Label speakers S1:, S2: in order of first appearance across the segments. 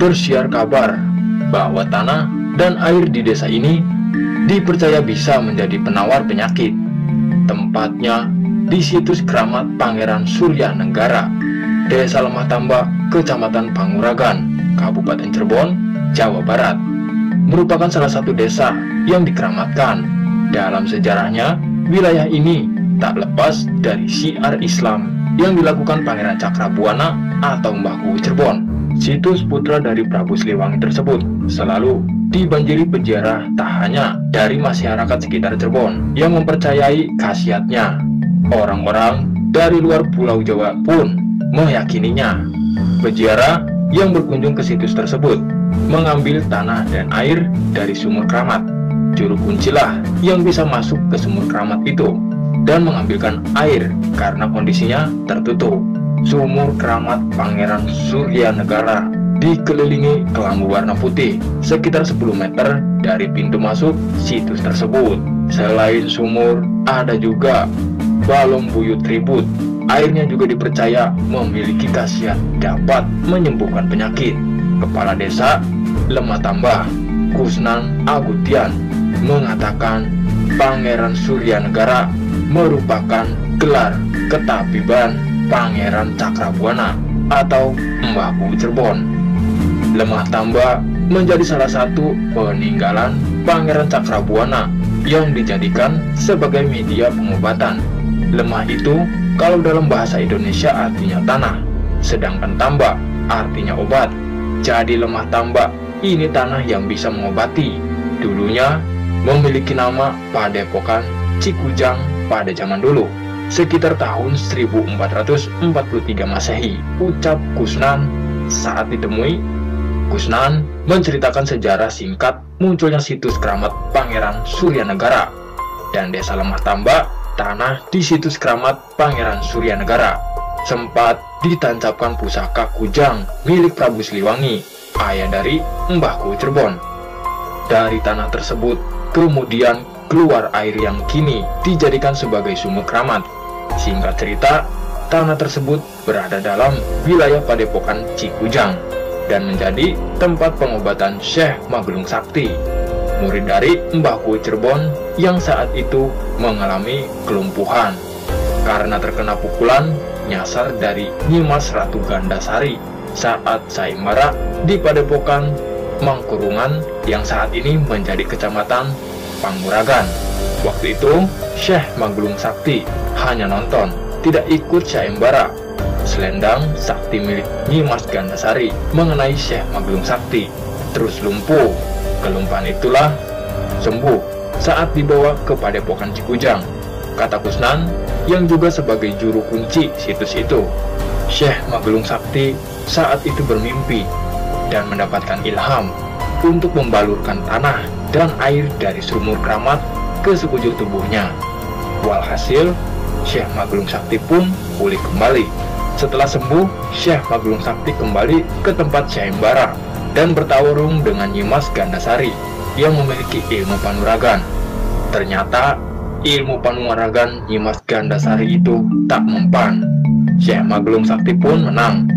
S1: Tersiar kabar bahwa tanah dan air di desa ini dipercaya bisa menjadi penawar penyakit. Tempatnya di situs keramat Pangeran Surya Negara, Desa Lemah Tambak, Kecamatan Panguragan, Kabupaten Cirebon, Jawa Barat. Merupakan salah satu desa yang dikeramatkan. Dalam sejarahnya, wilayah ini tak lepas dari syiar Islam yang dilakukan Pangeran Cakrabuana atau Mbah Kuwu Cirebon. Situs putra dari Prabu Siliwangi tersebut selalu dibanjiri peziarah tak hanya dari masyarakat sekitar Cirebon yang mempercayai khasiatnya. Orang-orang dari luar Pulau Jawa pun meyakininya. Peziarah yang berkunjung ke situs tersebut mengambil tanah dan air dari sumur keramat. Juru kuncilah yang bisa masuk ke sumur keramat itu dan mengambilkan air karena kondisinya tertutup. Sumur keramat Pangeran Surya Negara dikelilingi kelambu warna putih sekitar 10 meter dari pintu masuk situs tersebut. Selain sumur, ada juga balong buyut ribut. Airnya juga dipercaya memiliki khasiat dapat menyembuhkan penyakit. Kepala Desa Lemah Tambak, Kusnan Agutian, mengatakan Pangeran Surya Negara merupakan gelar ketabiban Pangeran Cakrabuana atau Mbah Kuwu Cirebon. Lemah Tambak menjadi salah satu peninggalan Pangeran Cakrabuana yang dijadikan sebagai media pengobatan. Lemah itu kalau dalam bahasa Indonesia artinya tanah, sedangkan tambak artinya obat. Jadi Lemah Tambak ini tanah yang bisa mengobati. Dulunya memiliki nama Padepokan Cikujang pada zaman dulu, sekitar tahun 1443 Masehi, ucap Kusnan saat ditemui. Kusnan menceritakan sejarah singkat munculnya situs keramat Pangeran Surya Negara dan Desa Lemah Tambak. Tanah di situs keramat Pangeran Surya Negara sempat ditancapkan pusaka kujang milik Prabu Siliwangi, ayah dari Mbah Kuwu Cirebon. Dari tanah tersebut kemudian keluar air yang kini dijadikan sebagai sumur keramat. Singkat cerita, tanah tersebut berada dalam wilayah Padepokan Cikujang dan menjadi tempat pengobatan Syekh Magelung Sakti, murid dari Mbah Kuwu Cirebon yang saat itu mengalami kelumpuhan karena terkena pukulan nyasar dari Nyimas Ratu Gandasari saat sayembara di Padepokan Mangkurungan yang saat ini menjadi Kecamatan Panguragan. Waktu itu Syekh Magelung Sakti hanya nonton, tidak ikut sayembara. Selendang sakti milik Nyimas Gandasari mengenai Syekh Magelung Sakti terus lumpuh. Kelumpahan itulah sembuh saat dibawa ke Padepokan Cikujang, kata Kusnan yang juga sebagai juru kunci situs itu. Syekh Magelung Sakti saat itu bermimpi dan mendapatkan ilham untuk membalurkan tanah dan air dari sumur keramat ke sekujur tubuhnya. Walhasil, Syekh Magelung Sakti pun pulih kembali. Setelah sembuh, Syekh Magelung Sakti kembali ke tempat sayembara dan bertarung dengan Nyimas Gandasari yang memiliki ilmu panuragan. Ternyata ilmu panuragan Nyimas Gandasari itu tak mempan. Syekh Magelung Sakti pun menang.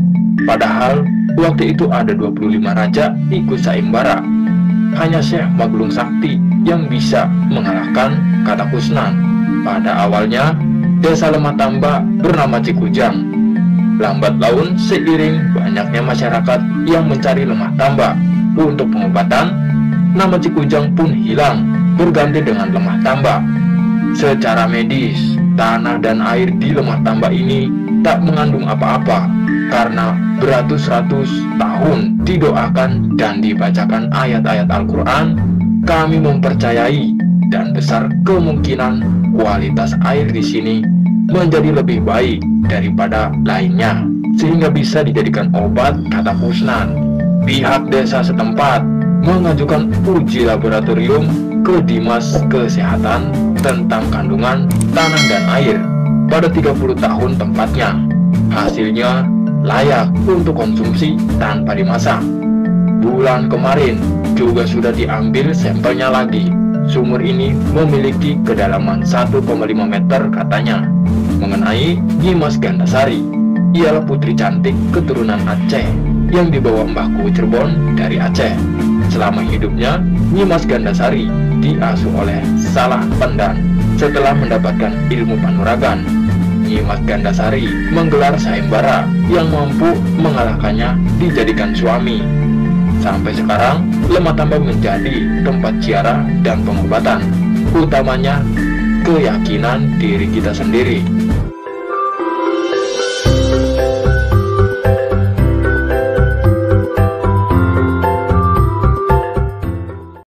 S1: Padahal waktu itu ada 25 raja ikut sayembara. Hanya Syekh Magelung Sakti yang bisa mengalahkan, kata Kusnan. Pada awalnya, Desa Lemah Tambak bernama Cikujang. Lambat laun seiring banyaknya masyarakat yang mencari Lemah Tambak untuk pengobatan, nama Cikujang pun hilang, berganti dengan Lemah Tambak. Secara medis, tanah dan air di Lemah Tambak ini tak mengandung apa-apa karena beratus-ratus tahun didoakan dan dibacakan ayat-ayat Al-Quran. Kami mempercayai dan besar kemungkinan kualitas air di sini menjadi lebih baik daripada lainnya, sehingga bisa dijadikan obat, kata Kusnan. Pihak desa setempat mengajukan uji laboratorium ke Dinas Kesehatan tentang kandungan tanah dan air pada 30 tahun tempatnya. Hasilnya layak untuk konsumsi tanpa dimasak. Bulan kemarin juga sudah diambil sampelnya lagi. Sumur ini memiliki kedalaman 1,5 meter katanya. Mengenai Nyi Mas Gandasari, ialah putri cantik keturunan Aceh yang dibawa mbahku Cirebon dari Aceh. Selama hidupnya, Nyi Mas Gandasari diasuh oleh Salah Pendan. Setelah mendapatkan ilmu kanuragan, Nyi Mas Gandasari menggelar sayembara yang mampu mengalahkannya dijadikan suami. Sampai sekarang, Lemah Tambah menjadi tempat ziarah dan pengobatan, utamanya keyakinan diri kita sendiri.